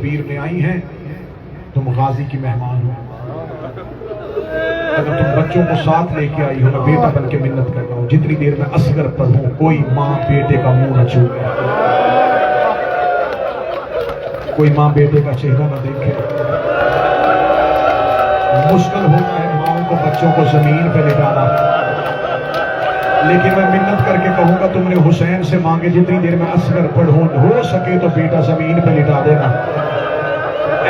शबीर में आई हैं, तुम गाजी की मेहमान हो। अगर तुम बच्चों को साथ लेके आई हो, मैं बेटा बन के मिन्नत कर रहा हूँ, जितनी देर में असगर पढ़ूं कोई माँ बेटे का मुंह न छूए, कोई माँ बेटे का चेहरा न देखे। मुश्किल होता है माओ को बच्चों को जमीन पे लिटाना, लेकिन मैं मिन्नत करके कहूंगा तुमने हुसैन से मांगे जितनी देर में असगर पढ़ूं, हो सके तो बेटा जमीन पे लिटा देना।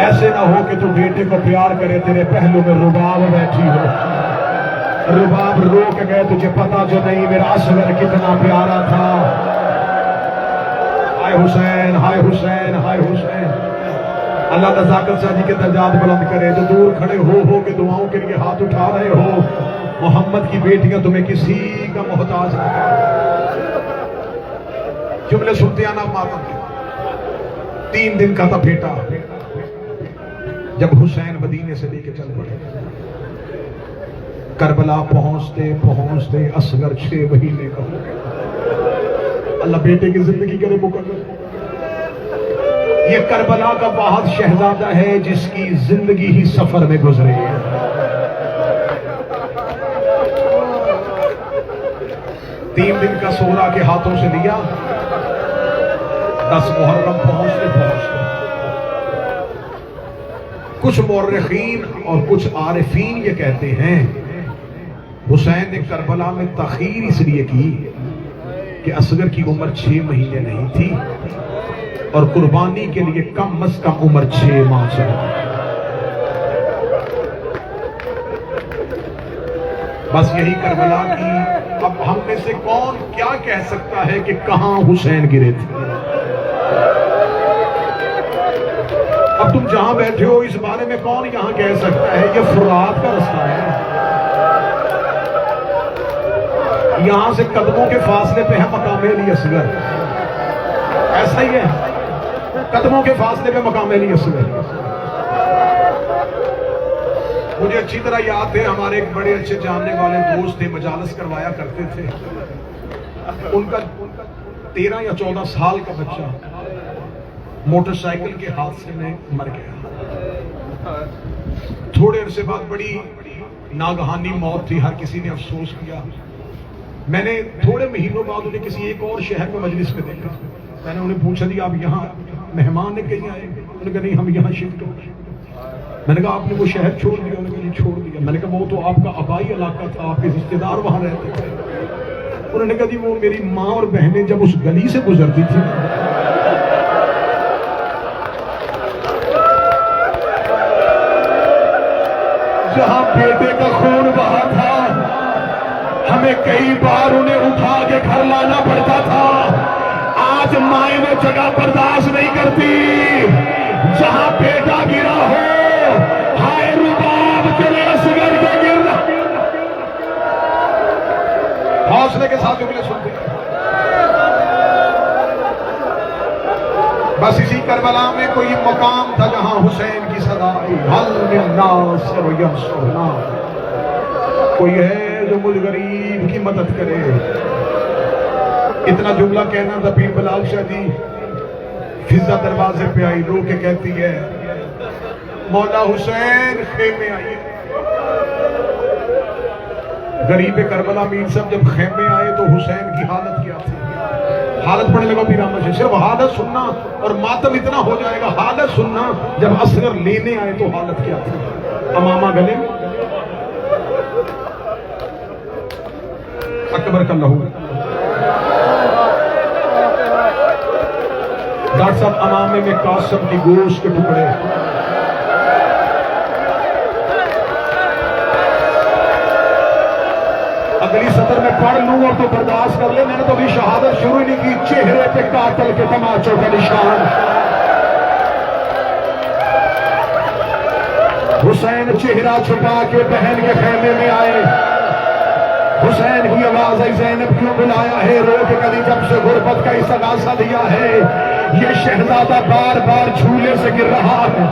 ऐसे ना हो कि तू बेटे को प्यार करे, तेरे पहलू में रुबाब बैठी हो, रुबाब रोक गए, तुझे पता जो नहीं मेरा असगर कितना प्यारा था। हाय हुसैन, हाय हुसैन, हाय हुसैन। अल्लाह नज़ाकत शाह जी के दर्जात बुलंद करे। जो दूर खड़े हो के दुआओं के लिए हाथ उठा रहे हो, मोहम्मद की बेटियां तुम्हें किसी का मोहताज नहीं। जुमले सुनते आना मातम, 3 दिन का था बेटा जब हुसैन मदीने से लेके चल पड़े। करबला पहुंचते पहुंचते असगर 6 महीने का हो गया। अल्लाह बेटे की जिंदगी करे मुकद्दर। ये करबला का वाहद शहजादा है जिसकी जिंदगी ही सफर में गुजरी है। तीन दिन का सोरा के हाथों से लिया, 10 मुहर्रम पहुंचते पहुंचते कुछ मौर्रिखीन और कुछ आरिफीन ये कहते हैं हुसैन ने करबला में तखीर इसलिए की कि असगर की उम्र 6 महीने नहीं थी और कुर्बानी के लिए कम अज कम उम्र 6 माह चाहिए। बस यही करबला की। अब हम में से कौन क्या कह सकता है कि कहां हुसैन गिरे थे? अब तुम जहां बैठे हो इस बारे में कौन यहां कह सकता है? ये फुरात का रास्ता है, यहां से कदमों के फासले पे है मकाम अली असगर। ऐसा ही है, कदमों के फासले पे मकाम अली असगर। मुझे अच्छी तरह याद है, हमारे एक बड़े अच्छे जानने वाले दोस्त थे, मजालस करवाया करते थे। उनका 13 या 14 साल का बच्चा मोटरसाइकिल के हादसे में मर गया। थोड़े अरसे बाद बड़ी नागहानी मौत थी, हर किसी ने अफसोस किया। मैंने थोड़े महीनों बाद उन्हें किसी एक और शहर में मजलिस में देखा। मैंने उन्हें पूछा, जी आप यहाँ मेहमान ने कहीं आए? उन्होंने कहा नहीं, हम यहाँ शिफ्ट हो गए। मैंने कहा आपने वो शहर छोड़ दिया? उन्होंने कहा छोड़ दिया। मैंने कहा वो तो आपका आबाई इलाका था, आपके रिश्तेदार वहां रहते थे। उन्होंने कहा जी वो मेरी माँ और बहनें जब उस गली से गुजरती थी जहां बेटे का खून बहा था, हमें कई बार उन्हें उठा के घर लाना पड़ता था। आज माए वो जगह बर्दाश्त नहीं करती जहां बेटा गिरा हो। हाय रुबाब तेरे असगर के गिरना। हौसले के साथ जुमले सुनते हैं। बस इसी करबला में कोई मकाम था जहां हुसैन की सदा आई, हल मिन नासिर यंसुरना। कोई है जो मुझ गरीब की मदद करे। इतना जुमला कहना था। पीर बिलाल शाह जी फिजा दरवाजे पे आई, रो के कहती है मौला हुसैन खेमे आइए। गरीब करबला मीर साहब जब खेमे आए तो हुसैन की हालत क्या थी? हालत पढ़ने लगा पीर अहमद से। सिर्फ हालत सुनना और मातम इतना हो जाएगा, हालत सुनना जब असगर लेने आए तो हालत क्या थी? अमामा गले में, अकबर का लहू। डॉक्टर साहब अमामे में कासम की गोश्त के टुकड़े। अगली सतर में पढ़ लूं और तो बर्दाश्त कर ले, मैंने तो अभी शहादत शुरू ही नहीं की। चेहरे पे कातल के तमाचों का निशान। हुसैन चेहरा छुपा के बहन के खेमे में आए। हुसैन की आवाज आई, ज़ैनब क्यों बुलाया है? रो के कभी जब से गुर्बत का इस्तगासा दिया है। ये शहजादा बार बार झूले से गिर रहा है।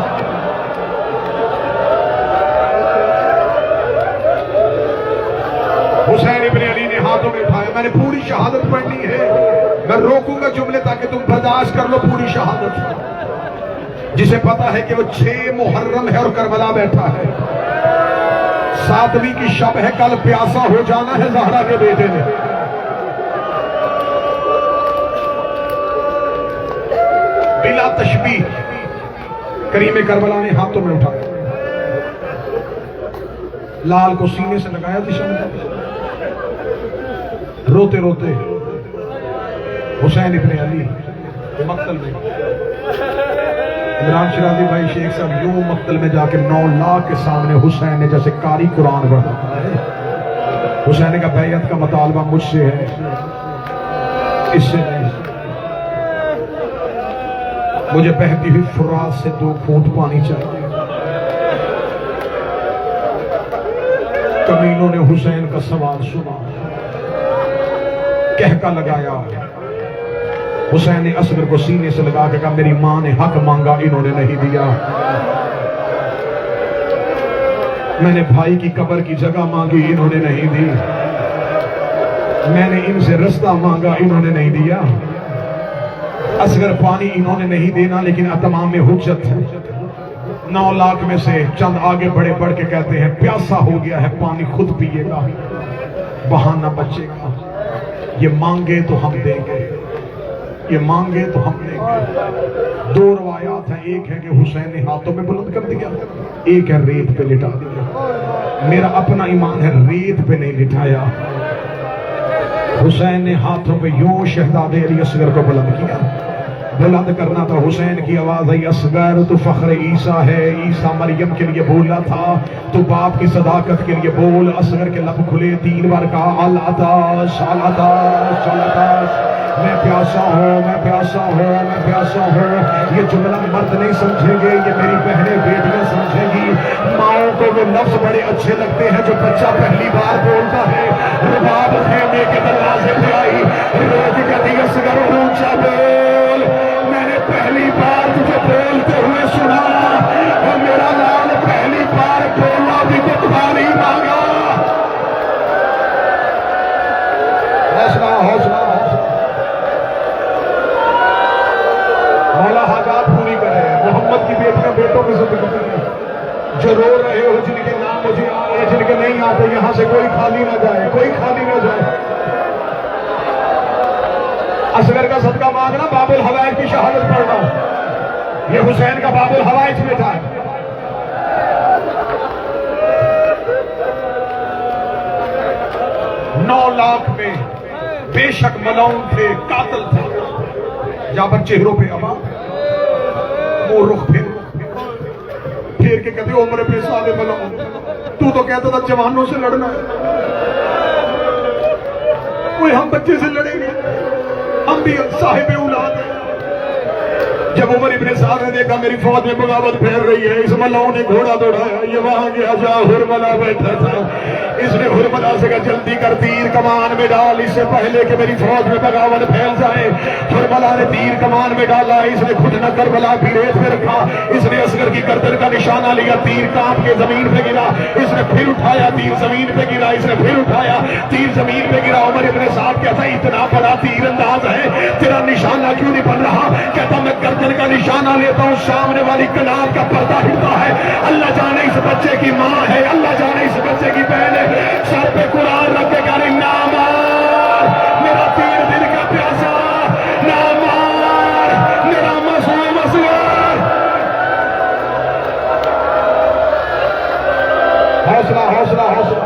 हुसैन इब्ने अली ने हाथों में उठाया, मैंने पूरी शहादत पढ़नी है। मैं रोकूंगा जुमले ताकि तुम बर्दाश्त कर लो पूरी शहादत। जिसे पता है कि वो 6 मुहर्रम है और करबला बैठा है, 7वीं की शब है, कल प्यासा हो जाना है ज़हरा के बेटे ने। बिला तशबीह करीम करबला ने हाथों में उठाया, लाल को सीने से लगाया दिशा में, रोते रोते हुसैन इब्ने अली मक्तल में, इमरान शिराजी भाई शेख साहब यूं मक्तल में जाके 9 लाख के सामने हुसैन ने जैसे कारी कुरान पढ़ा है। हुसैन का बैयत का मुतालबा मुझसे है, इससे नहीं। मुझे बहती हुई फुरात से 2 घूंट पानी चाहिए। कमीनों ने हुसैन का सवाल सुना, कहका लगाया। हुसैन ने असगर को सीने से लगा के कहा, मेरी मां ने हक मांगा, इन्होंने नहीं दिया। मैंने भाई की कब्र की जगह मांगी, इन्होंने नहीं दी। मैंने इनसे रास्ता मांगा, इन्होंने नहीं दिया। असगर पानी इन्होंने नहीं देना, लेकिन तमाम में हुज्जत है। 9 लाख में से चंद आगे बढ़े, बढ़ के कहते हैं प्यासा हो गया है, पानी खुद पिएगा, बहाना बचेगा। ये मांगे तो हम देंगे, ये मांगे तो हम देंगे। 2 रवायात हैं, एक है कि हुसैन ने हाथों में बुलंद कर दिया, एक है रेत पे लिटा दिया। मेरा अपना ईमान है, रेत पे नहीं लिटाया। हुसैन ने हाथों पे यूं शहजादे अली असगर को बुलंद किया। बुलंद करना था, हुसैन की आवाज आई, असगर तू फख्र ईसा है, ईसा मरियम के लिए बोला था, तू बाप की सदाकत के लिए बोल। असगर के लब खुले, 3 बार कहा अल अताश अल अताश अल अताश, मैं प्यासा हूँ, मैं प्यासा हूँ, मैं प्यासा हूँ। ये जुमला मर्द नहीं समझेंगे, ये मेरी बहनें बेटियां समझेंगी। माओ को वो लफ्ज बड़े अच्छे लगते हैं जो बच्चा पहली बार बोलता है। रुबाब खेमे के दरवाजे पे आई, रोज कहती है असगर ऊंचा बोल, मैंने पहली बार तुझे बोलते हुए सुना, और मेरा लाल पहली बार बोला भी तो तुम्हारी मांगा। हौसला हौसला मौला हाजात पूरी करे। मोहम्मद की बेटियां बेटों की जिंदगी जो रो रहे हो, जिनके नाम मुझे आ रहे, जिनके नहीं आते, यहां से कोई खाली ना जाए, कोई खाली ना जाए। असगर का सदका मांगना, बाबुल हवाइज की शहादत पढ़ना, ये हुसैन का बाबुल हवाइज बेटा है। नौ लाख में बेशक मलाउन थे, कातिल थे। जाबर चेहरों पे अब वो रुख फेर के कहते उम्र पे साले मलाउन, तू तो कहता था जवानों से लड़ना है, कोई हम बच्चे से लड़ेंगे, हम भी साहिब औलाद हैं। जब उमर इब्ने साद ने देखा मेरी फौज में बगावत फैल रही है, इस मलाओं ने घोड़ा दौड़ाया, ये वहां गया जहां हुरमला बैठा था। इसने हुरमला से कहा जल्दी कर, तीर कमान में डाल, इससे पहले कि मेरी फौज में बगावत फैल जाए। हुरमला ने तीर कमान में डाला, इसने खुद न करबला की रेत पे रखा, इसने असगर की गर्दन का निशाना लिया, तीर कांप के जमीन पे गिरा, इसने फिर उठाया, तीर जमीन पे गिरा, इसने फिर उठाया, तीर जमीन पे गिरा। उमर इब्ने साद कहता इतना बड़ा तीर अंदाज है, तेरा निशाना क्यों नहीं बन रहा? कहता मैं गर्दन का निशाना लेता हूं, सामने वाली कनार का पर्दा हिलता है। अल्लाह जाने इस बच्चे की मां है, अल्लाह जाने इस बच्चे की बहन है। सर पे कुरान रखे गाड़ी, ना मार मेरा 3 दिन का प्यासा, ना मार मेरा मासूम असगर। हौसला हौसला हौसला,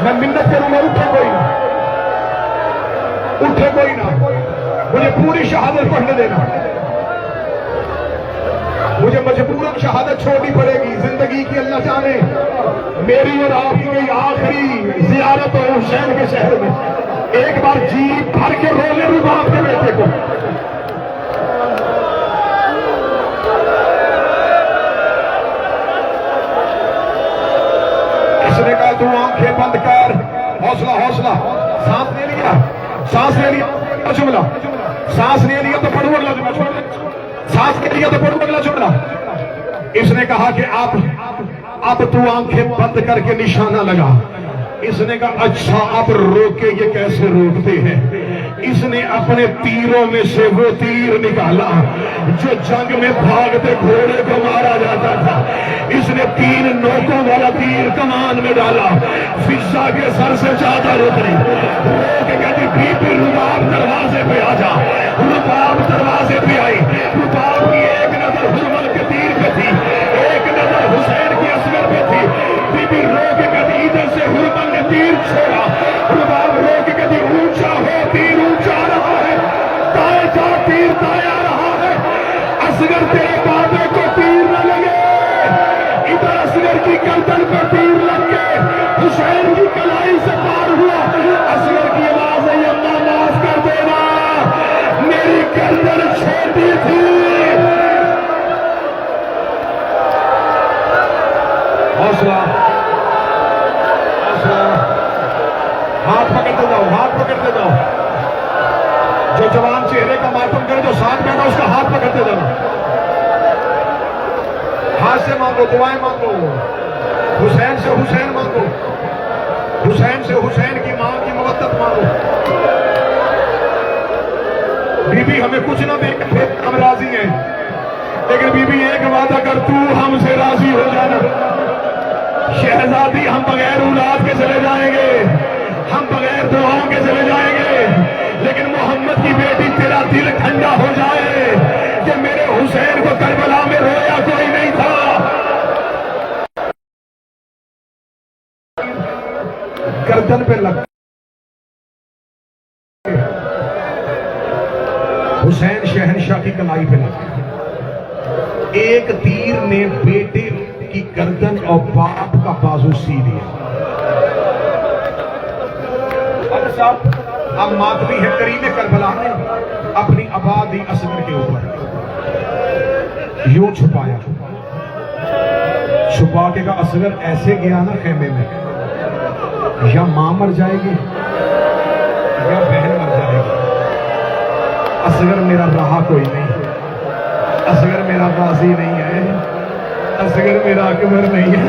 मैं मिन्नत करूंगा, उठे कोई ना, उठे कोई ना, मुझे पूरी शहादत पढ़ने देना। मुझे मजबूरन शहादत छोड़नी पड़ेगी, जिंदगी की अल्लाह जाने मेरी और आपकी कोई आखिरी जियारत हो हुसैन के शहर में। एक बार जी भर के रोले भी बाप के बेटे को। इसने कहा तू आंखें बंद कर, हौसला हौसला, सांस ले लिया, सांस ले लिया, जुमला सांस ले लिया तो पढ़ू अगला जुमला, सांस ले लिया तो पढ़ू अगला जुमला। इसने कहा कि अब तू आंखें बंद करके निशाना लगा। इसने कहा अच्छा अब रोके, ये कैसे रोकते हैं? इसने अपने तीरों में से वो तीर निकाला जो जंग में भागते घोड़े को मारा जाता था। इसने 3 नोकों वाला तीर कमान में डाला, फिजा के सर से चादर उतरी। कहती बीबी रुबाब दरवाजे पे आ जा। रुबाब दरवाजे पे आई। रुबाब की एक नजर हुरमल के तीर पे थी, एक नजर हुसैन की असगर पे थी। बीबी रो के कहती इधर से हुरमल ने तीर छोड़ा। रुबाब रो के कहती ऊंचा हो, तीर ऊंचा आ रहा है, दाएं जा तीर दाएं आ रहा है। असगर तेरे बाबे को तीर न लगे। इधर असगर की गर्दन पर तीर लग के हुसैन की कलाई से पार हुआ। असगर की आवाज है अल्लाह माफ कर देना, मेरी गर्दन छोटी थी। हौसला हौसला, हाथ पकड़ते जाओ, हाथ पकड़ते जाओ। जो जवान चेहरे का मातम करे, जो साथ बैठा उसका हाथ पकड़ते जाओ। हाथ से मांगो, दुआएं मांगो। हुसैन से हुसैन मांगो, हुसैन से हुसैन की मां की मवद्दत मांगो। बीबी हमें कुछ ना दे, फिर हम राजी हैं, लेकिन बीबी एक वादा कर, तू हमसे राजी हो जाना। शहजादी हम बगैर औलाद के चले जाएंगे, हम बगैर दुआओं के चले जाएंगे, लेकिन मोहम्मद की बेटी तेरा दिल ठंडा हो जाए कि मेरे हुसैन को करबला में रोया कोई नहीं था। गर्दन पे लग हुसैन शहनशाह की कलाई पे लग। एक तीर ने बेटे की गर्दन और बाप का बाजू सी दिया। अब साहब अब मातमी है, करीने करबला ने अपनी आबादी असगर के ऊपर यूं छुपाया, छुपा के का असगर ऐसे गया ना खेमे में, या मां मर जाएगी या बहन मर जाएगी। असगर मेरा रहा कोई नहीं, असगर मेरा गाजी नहीं है, असगर मेरा अकबर नहीं है।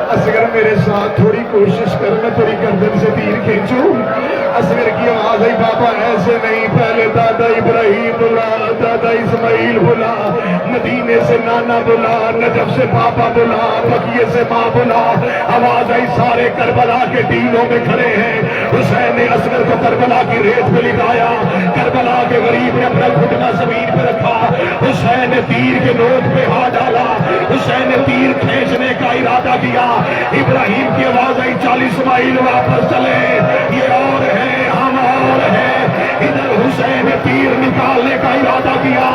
असगर मेरे साथ थोड़ी कोशिश कर, मैं तेरी गर्दन से तीर खींचूं। असगर की आवाज आई, बाबा ऐसे नहीं, पहले दादा इब्राहिम बुला, दादा इस्माइल बुला, मदीने से नाना बुला, नजफ से पापा बुला, बकिए से माँ बुला। आवाज आई, सारे करबला के टीलों में खड़े हैं। हुसैन ने असगर को करबला की रेत पे लिटाया, करबला के गरीब ने अपना घुटना जमीन पे रखा। हुसैन ने तीर के नोक पे हाथ डाला, हुसैन ने तीर खींचने का इरादा किया। इब्राहिम की आवाज आई, 40 मील वापस चले, ये और है हम और है। इधर हुसैन ने तीर निकालने का इरादा किया,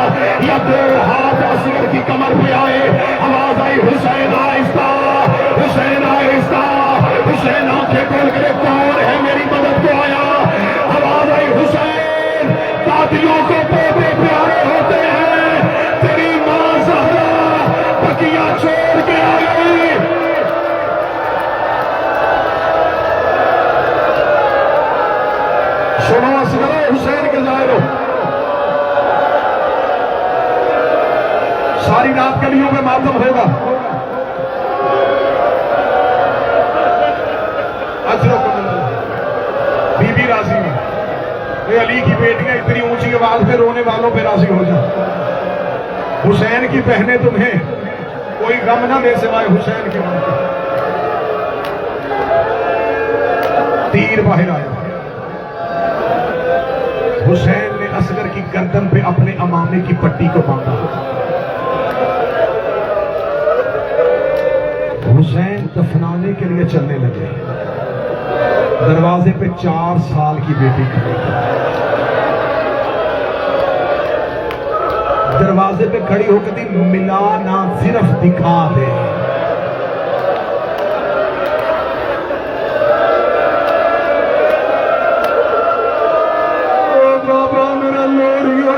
या 2 हाथ असगर की कमर पे आए। आवाज आई, हुसैन आहिस्ता, हुसैन आहिस्ता। हुसैन आंखें खोल कर, कौन है मेरी मदद को आया? आवाज आई, हुसैन दादियों को पोते प्यारे होते हैं, तेरी मां ज़हरा बकिया छोड़ के आ गई। सुनो असगर, हुसैन के जायरो, सारी रात गलियों में मातम होगा। बीबी राजी है, ये अली की बेटियां इतनी ऊंची आवाज पे रोने वालों पे राजी हो जाए। हुसैन की बहनें तुम्हें कोई गम ना दे सिवाय हुसैन के नाम के। तीर बाहर आया, हुसैन ने असगर की गर्दन पे अपने अमामे की पट्टी को बांधा। हुसैन दफनाने के लिए चलने लगे। दरवाजे पे 4 साल की बेटी खड़ी, दरवाजे पे खड़ी होकर थी, मिला ना सिर्फ दिखा दे। ओ बाबा मेरा लोरियो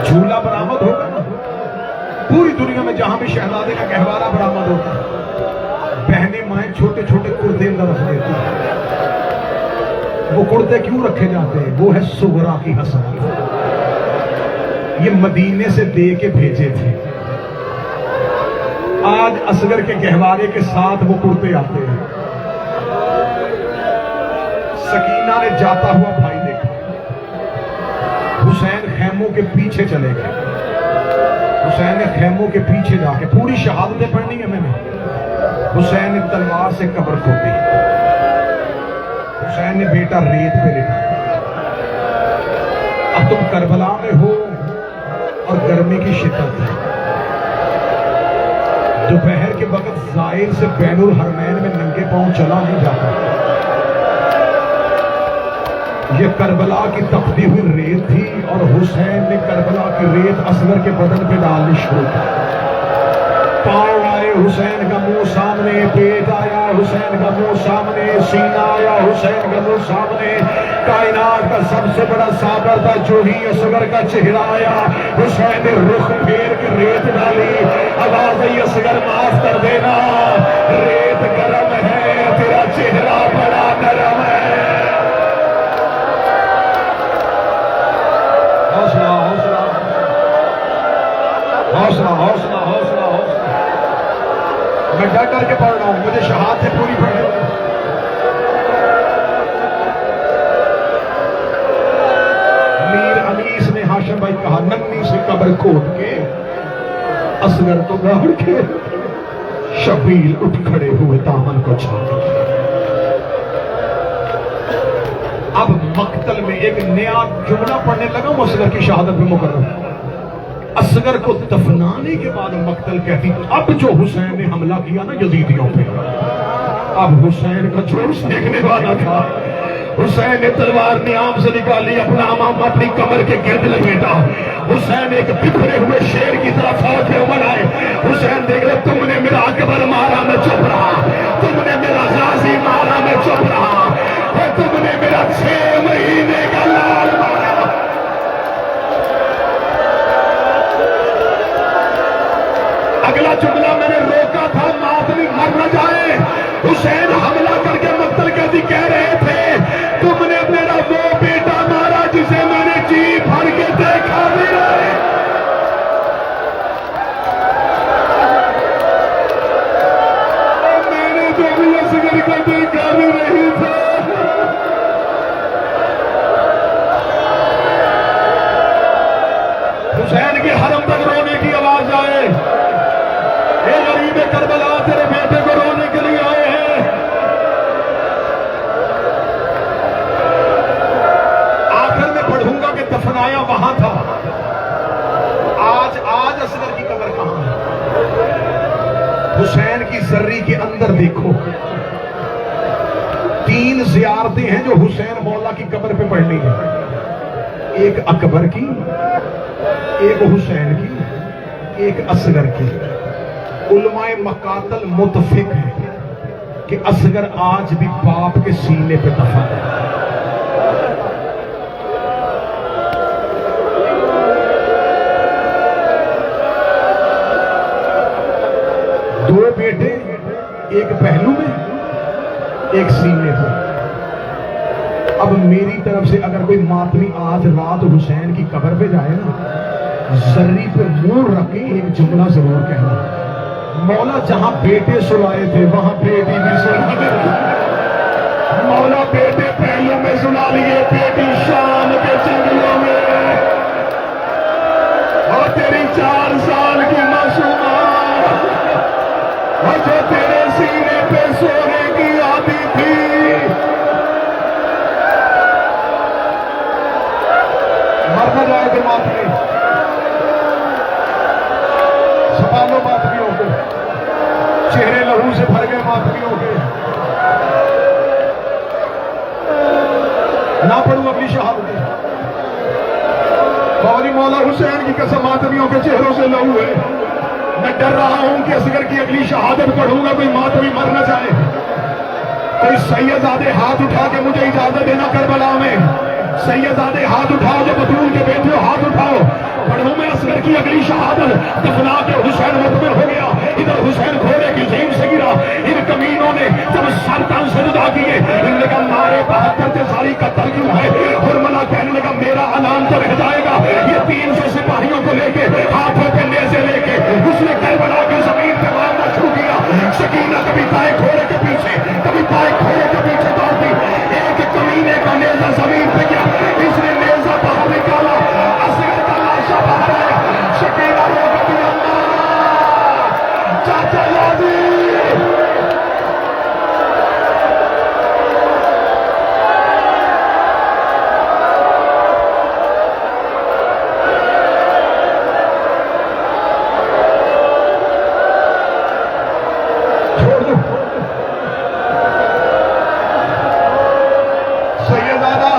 झूला बरामद होगा ना पूरी दुनिया में, जहां भी शहजादे का गहवारा बरामद होता है, बहनें माएं छोटे छोटे कुर्ते अंदर रख देती हैं। वो कुर्ते क्यों रखे जाते हैं? वो है सुगरा की हसरत, ये मदीने से दे के भेजे थे। आज असगर के गहवारे के साथ वो कुर्ते आते हैं। सकीना ने जाता हुआ भाई देखा, हुसैन खैमों के पीछे चले गए। हुसैन ने खैमों के पीछे जाके, पूरी शहादतें पढ़नी है मैंने, हुसैन ने तलवार से कब्र खोदी। हुसैन ने बेटा रेत पे लिखा, अब तुम करबला में हो और गर्मी की शिद्दत है। दोपहर के वक्त जाहिर से बैनुल हरमैन में नंगे पांव चला नहीं जाता। ये करबला की तपती हुई रेत थी और हुसैन ने करबला की रेत असगर के बदन पे डालनी शुरू की। पांव आए हुसैन का मुंह सामने, पेट आया हुसैन का मुंह सामने, सीना आया हुसैन का मुंह सामने। कायनात का सबसे बड़ा साबर था जो ही असगर का चेहरा आया, हुसैन ने रुख फेर के रेत डाली। आवाज आई, असगर माफ कर देना, रेत गरम है, तेरा चेहरा बड़ा नरम है। हौसला हौसला हौसला हौसला हौसला हौसला। मैं डर डर के पढ़ रहा हूं, मुझे शहादत पूरी पढ़नी है। मीर अनीस ने हाशिम भाई कहा, नन्ही से कब्र खोद के असगर तो गाड़ के शबील उठ खड़े हुए दामन को छाड़। अब मक्तल में एक नया जुमला पढ़ने लगा हूं असगर की शहादत में मुकर्रम। असगर को दफनाने के बाद मक्तल कहती, अब जो हुसैन ने हमला किया ना यजीदियों पे, अब हुसैन का जोश देखने वाला था। हुसैन ने तलवार नियाम से निकाली, अपना अमाम अपनी कमर के गिर्द लपेटा। हुसैन एक बिखरे हुए शेर की तरह फौज में उमड़ आए। हुसैन देख रहे, तुमने मेरा अकबर मारा मैं चुप रहा, तुमने मेरा गाजी मारा मैं चुप रहा, तुमने मेरा 6 महीने का लाल मारा। अगला जुमला मैंने रोका था, मातमी मर न जाए। हुसैन हमला करके मक्तल कहती कह रहे थे, तुमने मेरा वो बेटा मारा जिसे मैंने जी भर के देखा भी नहीं। मैंने जो भी असगर का देखा भी नहीं था। हुसैन के हरम तक रोने की आवाज आए, हे गरीब करबला, तेरे बेटे को रोने के लिए आए हैं। आखिर में पढ़ूंगा कि दफनाया वहां था। आज असगर की कब्र कहां है? हुसैन की जर्री के अंदर देखो, 3 ज़ियारतें हैं जो हुसैन मौला की कब्र पे पढ़नी है। एक अकबर की, एक हुसैन की, एक असगर की। उलमाए मकातल मुतफिक है कि असगर आज भी बाप के सीने पे दफन है। दो बेटे, एक पहलू में, एक सीने पे। अब मेरी तरफ से अगर कोई मातमी आज रात हुसैन की कब्र पे जाए ना, जर्री पे मुंह रख के एक जुमला जरूर कहना, मौला जहां बेटे सुलाए थे वहां बेटी भी सुला दे। मौला बेटे पहलू में सुला लिए, बेटी शाम के जंगलों में, और तेरी 4 साल की मासूमा और जो तेरे सीने पे सोने की आदि थी, मर न जाए तो मातमी संभालो, मातमियों को चेहरे लहू से भर गए, मातमियों के ना पढ़ू अपनी शहादत। मौली मौला हुसैन की कसम, मातमियों के चेहरों से लहू है। मैं डर रहा हूं कि असगर की अगली शहादत पढ़ूंगा कोई मातमी मर न जाए। कोई सैयदादे हाथ उठा के मुझे इजाजत देना करबला में। सैयदादे हाथ उठाओ, जो बतूल के बेटे हो हाथ उठाओ। पढ़ूं मैं असगर की अगली शहादत। दफना के हुसैन मुतमिर हो गया, इधर हुसैन घोड़े की जीम से गिरा। इन कमीनों ने जब सरतान सजदा किए, इन्होंने कहा मारे 72 साली का तर्जुम है। हुरमला कहने लगा मेरा अनाम तो रह जाएगा। ये 300 सिपाहियों को लेके हाथों पे नेज़े लेके उसने करबला की जमीन पे मारना बाबा,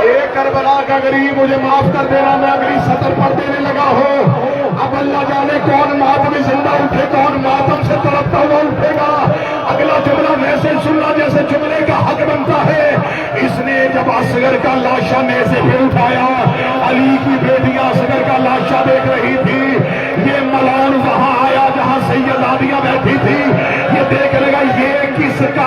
एक करबला का गरीब मुझे माफ कर देना, मैं अगली सतर पर देने लगा हूं। अब अल्लाह जाने कौन मातम जिंदा उठे, कौन मातम से तड़पता हुआ उठेगा। अगला जुमला वैसे सुनना जैसे जुमले का हक बनता है। इसने जब असगर का लाशा में से फिर उठाया, अली की बेटियां असगर का लाशा देख रही थी। ये मलान वहां आया जहां सैयद आदिया बैठी थी। ये देख लेगा ये किसका